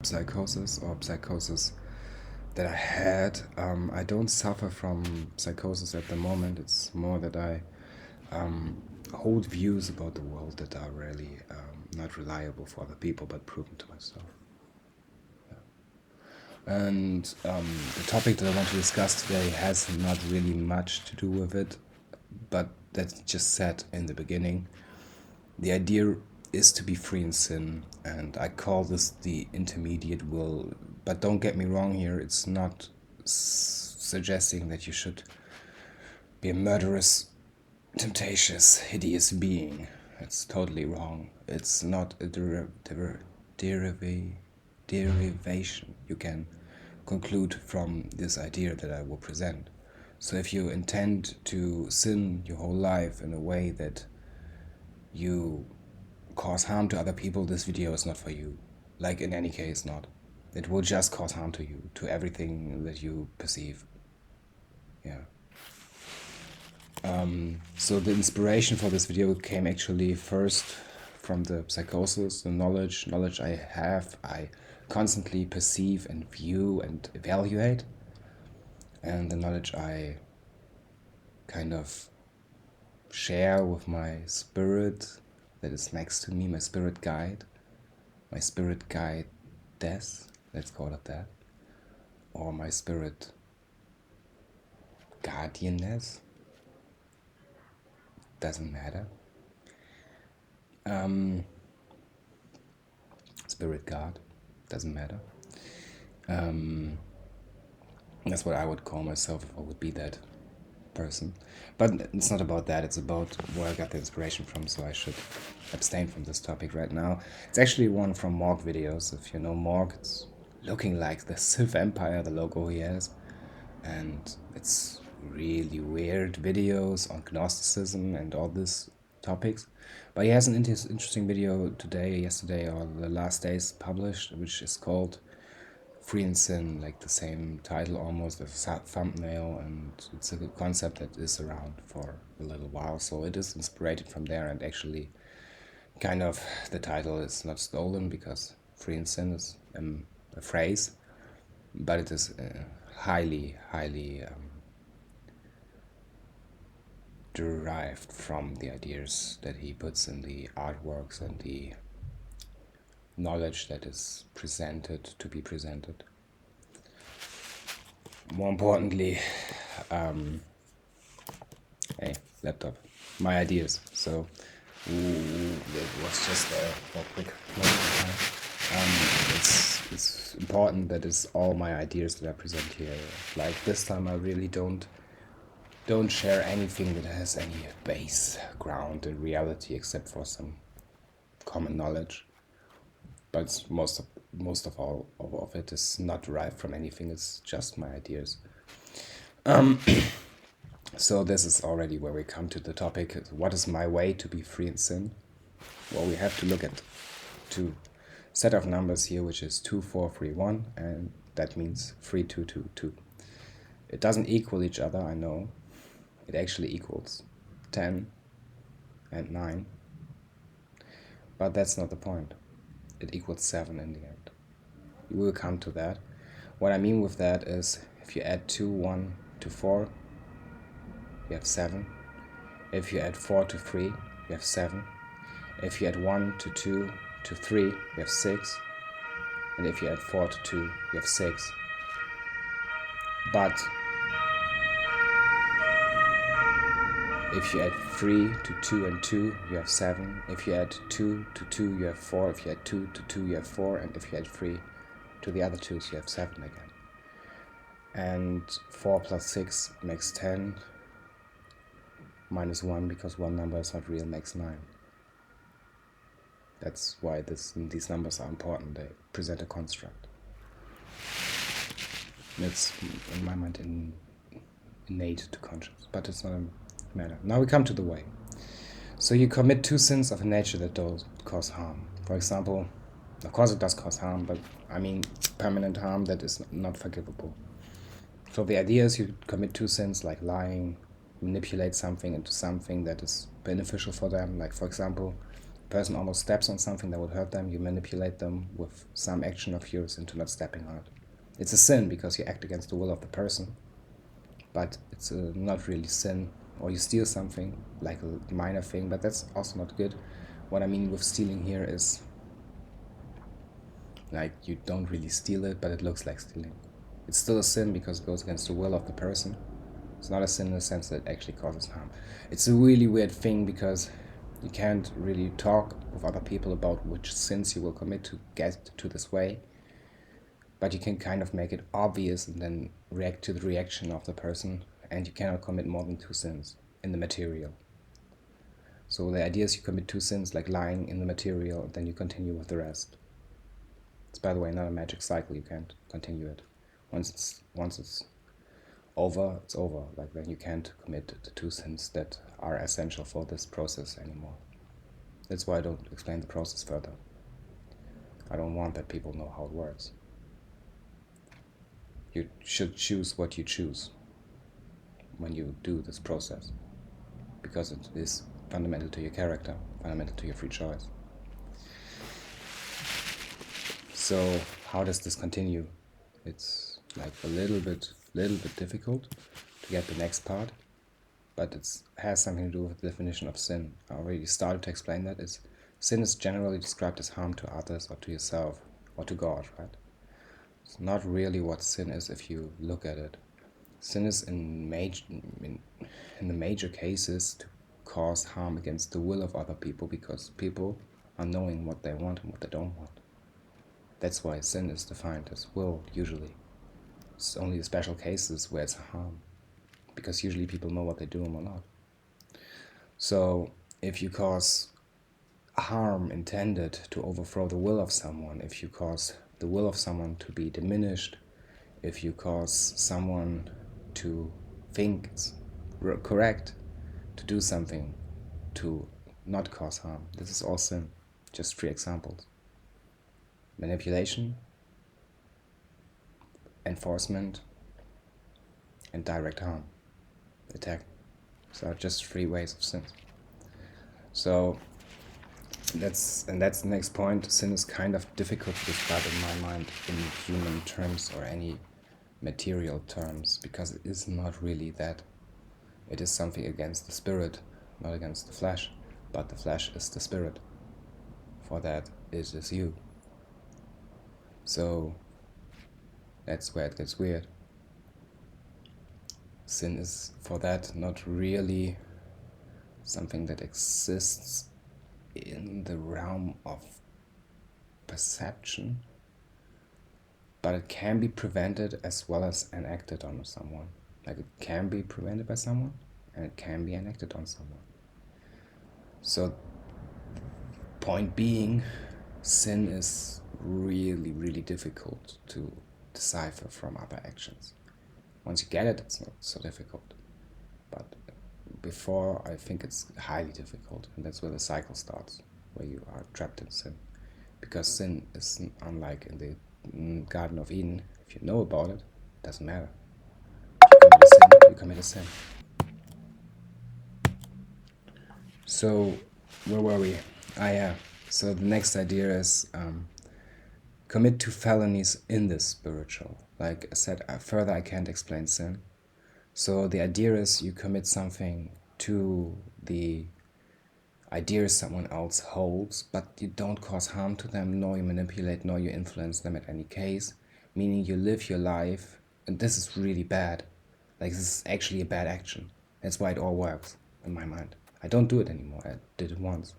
psychosis or psychosis that I had. I don't suffer from psychosis at the moment. It's more that I hold views about the world that are really not reliable for other people, but proven to myself. And the topic that I want to discuss today has not really much to do with it, but that's just said in the beginning. The idea is to be free in sin, and I call this the intermediate will. But don't get me wrong here, it's not suggesting that you should be a murderous, temptatious, hideous being. It's totally wrong. It's not a derivation you can conclude from this idea that I will present. So if you intend to sin your whole life in a way that you cause harm to other people, this video is not for you. Like in any case, not. It will just cause harm to you, to everything that you perceive. Yeah. So the inspiration for this video came actually first from the psychosis, the knowledge I have, I constantly perceive and view and evaluate, and the knowledge I kind of share with my spirit that is next to me, my spirit guidess, let's call it that, or my spirit guardianess, doesn't matter. Spirit guard, doesn't matter. That's what I would call myself if I would be that person. But it's not about that, it's about where I got the inspiration from, so I should abstain from this topic right now. It's actually one from Morg videos. If you know Morg, it's looking like the Sith Empire, the logo he has. And it's really weird videos on Gnosticism and all these topics. But he has an interesting video yesterday, or the last days published, which is called Free in Sin, like the same title almost as a thumbnail, and it's a concept that is around for a little while, so it is inspired from there, and actually kind of the title is not stolen because Free in Sin is a phrase, but it is highly derived from the ideas that he puts in the artworks and the knowledge that is to be presented. More importantly, hey, laptop, my ideas. So it was just for a quick moment. It's important that it's all my ideas that I present here. Like this time, I really don't share anything that has any base ground in reality, except for some common knowledge. But most of all of it is not derived from anything. It's just my ideas. So this is already where we come to the topic. What is my way to be free in sin? Well, we have to look at two set of numbers here, which is 2, 4, 3, 1, and that means 3, 2, 2, 2. It doesn't equal each other, I know. It actually equals 10 and 9. But that's not the point. It equals 7 in the end. We will come to that. What I mean with that is if you add 2, 1 to 4, you have 7. If you add 4 to 3, you have 7. If you add 1 to 2 to 3, you have 6. And if you add 4 to 2, you have 6. But if you add 3 to 2 and 2, you have 7. If you add 2 to 2, you have 4. If you add 2 to 2, you have 4. And if you add 3 to the other 2s, you have 7 again. And 4 plus 6 makes 10. Minus 1, because one number is not real, makes 9. That's why these numbers are important. They present a construct. It's, in my mind, innate to conscience, but it's not a matter. Now we come to the way. So you commit 2 sins of a nature that don't cause harm. For example, of course it does cause harm, but I mean permanent harm that is not forgivable. So the idea is you commit 2 sins like lying, manipulate something into something that is beneficial for them. Like, for example, person almost steps on something that would hurt them, you manipulate them with some action of yours into not stepping on it. It's a sin because you act against the will of the person, but it's not really sin. Or you steal something, like a minor thing, but that's also not good. What I mean with stealing here is, like, you don't really steal it, but it looks like stealing. It's still a sin because it goes against the will of the person. It's not a sin in the sense that it actually causes harm. It's a really weird thing because you can't really talk with other people about which sins you will commit to get to this way, but you can kind of make it obvious and then react to the reaction of the person, and you cannot commit more than 2 sins in the material. So the idea is you commit 2 sins, like lying, in the material, and then you continue with the rest. It's, by the way, not a magic cycle. You can't continue it. Once it's over, it's over. Like, then you can't commit the 2 sins that are essential for this process anymore. That's why I don't explain the process further. I don't want that people know how it works. You should choose what you choose when you do this process, because it is fundamental to your character, fundamental to your free choice. So how does this continue? It's like a little bit difficult to get the next part, but it has something to do with the definition of sin. I already started to explain that. Sin is generally described as harm to others or to yourself or to God, right? It's not really what sin is if you look at it. Sin is in the major cases to cause harm against the will of other people, because people are knowing what they want and what they don't want. That's why sin is defined as will, usually. It's only the special cases where it's harm, because usually people know what they do or not. So if you cause harm intended to overthrow the will of someone, if you cause the will of someone to be diminished, if you cause someone to think it's correct to do something to not cause harm, this is all sin. Just 3 examples: manipulation, enforcement, and direct harm, attack. So just 3 ways of sin. So that's the next point. Sin is kind of difficult to describe in my mind in human terms or any material terms, because it is not really that. It is something against the spirit, not against the flesh, but the flesh is the spirit. For that, it is you. So that's where it gets weird. Sin is, for that, not really something that exists in the realm of perception, but it can be prevented as well as enacted on someone. Like, it can be prevented by someone and it can be enacted on someone. So, point being, sin is really difficult to decipher from other actions. Once you get it, it's not so difficult. But before, I think it's highly difficult, and that's where the cycle starts, where you are trapped in sin. Because sin is unlike in the Garden of Eden. If you know about it, it doesn't matter. If you commit a sin. So, where were we? Yeah. So the next idea is commit 2 felonies in the spiritual. Like I said, further I can't explain sin. So the idea is you commit something to the ideas someone else holds, but you don't cause harm to them, nor you manipulate, nor you influence them at any case. Meaning you live your life, and this is really bad. Like, this is actually a bad action. That's why it all works, in my mind. I don't do it anymore. I did it once.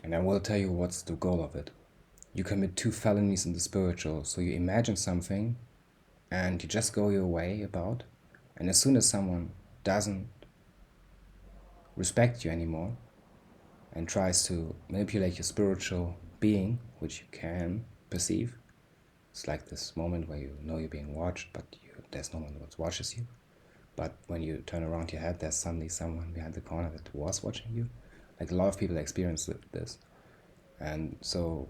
And I will tell you what's the goal of it. You commit 2 felonies in the spiritual. So you imagine something, and you just go your way about, and as soon as someone doesn't respect you anymore and tries to manipulate your spiritual being, which you can perceive, it's like this moment where you know you're being watched, but there's no one that watches you. But when you turn around your head, there's suddenly someone behind the corner that was watching you. Like, a lot of people experience this. And so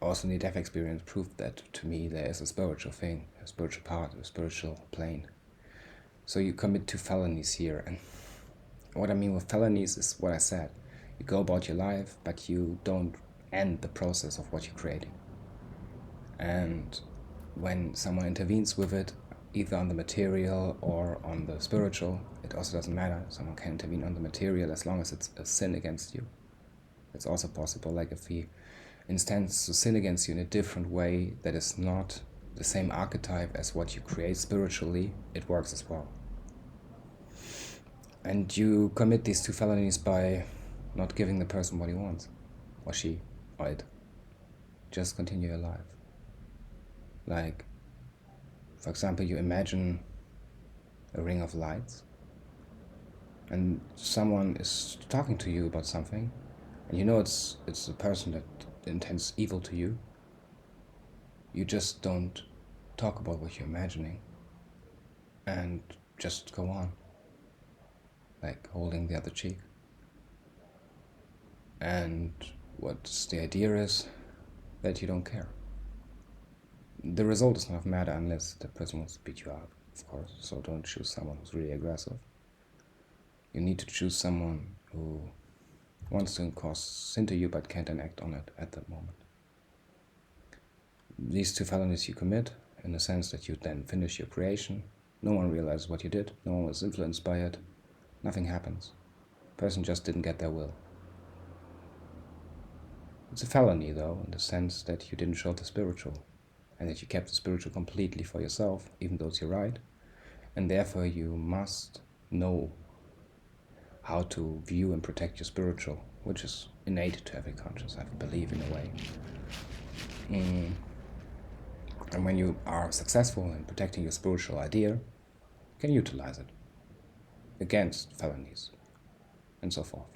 also near-death experience proved that to me there is a spiritual thing, a spiritual part, a spiritual plane. So you commit 2 felonies here. And what I mean with felonies is what I said. You go about your life, but you don't end the process of what you're creating. And when someone intervenes with it, either on the material or on the spiritual, it also doesn't matter. Someone can intervene on the material as long as it's a sin against you. It's also possible, like if he intends to sin against you in a different way that is not the same archetype as what you create spiritually, it works as well. And you commit these two felonies by not giving the person what he wants, or she, or it. Just continue your life. Like, for example, you imagine a ring of lights, and someone is talking to you about something, and you know it's a person that intends evil to you. You just don't talk about what you're imagining, and just go on, like holding the other cheek. And what the idea is that you don't care. The result does not matter unless the person wants to beat you up, of course, so don't choose someone who's really aggressive. You need to choose someone who wants to cause sin to you but can't enact on it at that moment. These two felonies you commit, in the sense that you then finish your creation, no one realizes what you did, no one was influenced by it, nothing happens. The person just didn't get their will. It's a felony, though, in the sense that you didn't show the spiritual, and that you kept the spiritual completely for yourself, even though it's your right, and therefore you must know how to view and protect your spiritual, which is innate to every conscious, I believe, in a way. And when you are successful in protecting your spiritual idea, you can utilize it against felonies and so forth.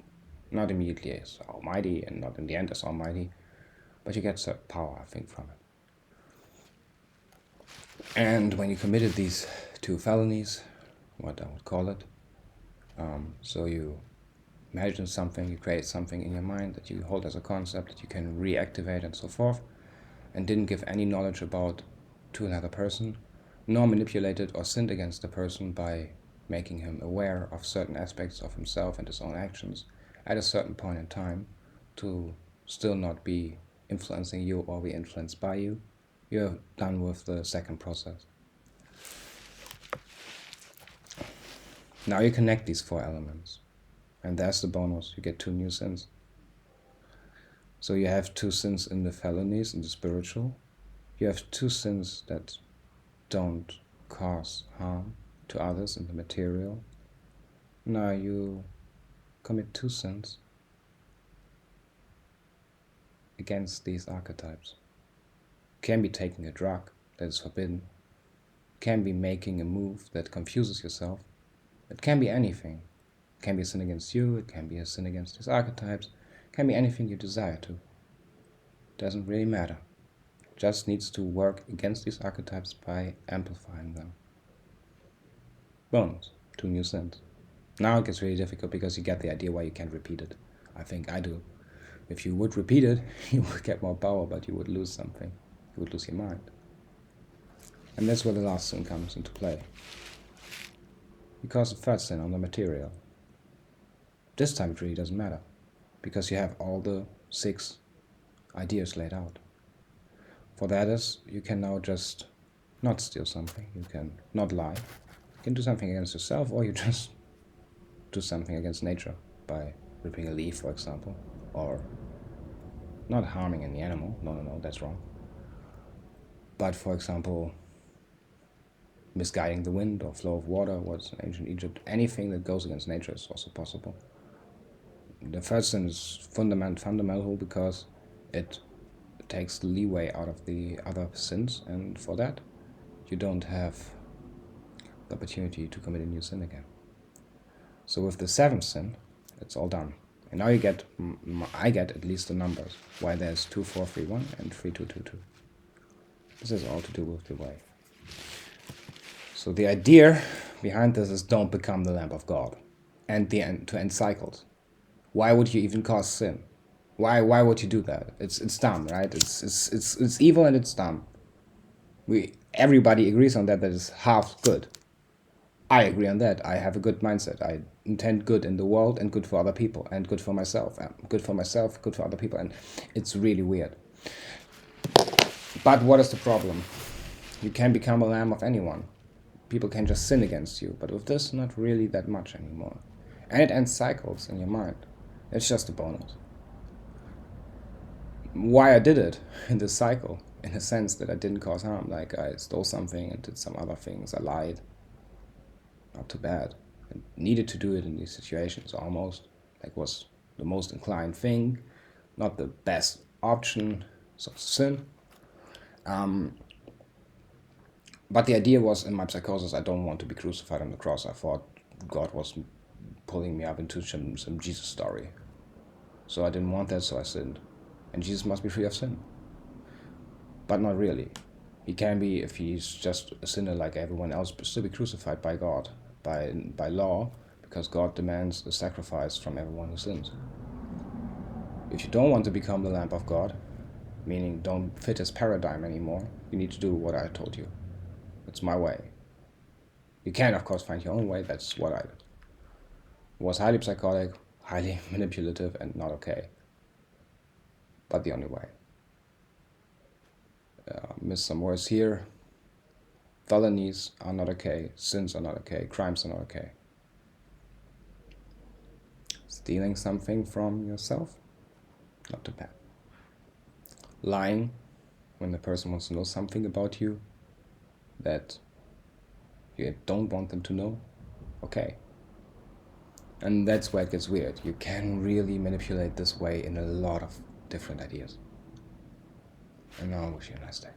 Not immediately as almighty, and not in the end as almighty, but you get certain power, I think, from it. And when you committed these two felonies, what I would call it, so you imagine something, you create something in your mind that you hold as a concept that you can reactivate and so forth, and didn't give any knowledge about to another person, nor manipulated or sinned against the person by making him aware of certain aspects of himself and his own actions at a certain point in time to still not be influencing you or be influenced by you, you're done with the second process. Now you connect these four elements, and that's the bonus. You get two new sins. So you have two sins in the felonies, in the spiritual. You have two sins that don't cause harm to others in the material. Now you commit two sins against these archetypes. Can be taking a drug that is forbidden. Can be making a move that confuses yourself. It can be anything. It can be a sin against you, it can be a sin against these archetypes, it can be anything you desire to. It doesn't really matter. It just needs to work against these archetypes by amplifying them. Bonus, two new sins. Now it gets really difficult because you get the idea why you can't repeat it. I think I do. If you would repeat it, you would get more power, but you would lose something. You would lose your mind. And that's where the last sin comes into play. Because the first sin on the material. This time it really doesn't matter, because you have all the 6 ideas laid out. For that is, you can now just not steal something, you can not lie, you can do something against yourself, or you just do something against nature by ripping a leaf, for example, or not harming any animal, no, that's wrong. But for example, misguiding the wind or flow of water was in ancient Egypt. Anything that goes against nature is also possible. The first sin is fundamental because it takes the leeway out of the other sins, and for that you don't have the opportunity to commit a new sin again. So with the 7th sin, it's all done. And now I get at least the numbers, why there's 2, 4, 3, 1 and 3, 2, 2, 2. This is all to do with the way. So the idea behind this is don't become the lamp of God and the end-to-end cycles. Why would you even cause sin? Why would you do that? It's dumb, right? It's evil and it's dumb. Everybody agrees on that it's half good. I agree on that. I have a good mindset. I intend good in the world and good for other people and good for myself. Good for myself, good for other people. And it's really weird. But what is the problem? You can become a lamb of anyone. People can just sin against you. But with this, not really that much anymore. And it ends cycles in your mind. It's just a bonus. Why I did it in this cycle, in a sense that I didn't cause harm. Like I stole something and did some other things. I lied. Not too bad. I needed to do it in these situations almost. Like was the most inclined thing. Not the best option. So sin. But the idea was in my psychosis, I don't want to be crucified on the cross. I thought God was pulling me up into some Jesus story. So I didn't want that, so I sinned. And Jesus must be free of sin. But not really. He can be, if he's just a sinner like everyone else, but still be crucified by God, by law, because God demands a sacrifice from everyone who sins. If you don't want to become the Lamb of God, meaning don't fit his paradigm anymore, you need to do what I told you. It's my way. You can, of course, find your own way. That's what I did. It was highly psychotic, highly manipulative, and not okay. But the only way. Missed some words here. Felonies are not okay. Sins are not okay. Crimes are not okay. Stealing something from yourself? Not too bad. Lying when the person wants to know something about you that you don't want them to know? Okay. And that's where it gets weird. You can really manipulate this way in a lot of different ideas. And now I wish you a nice day.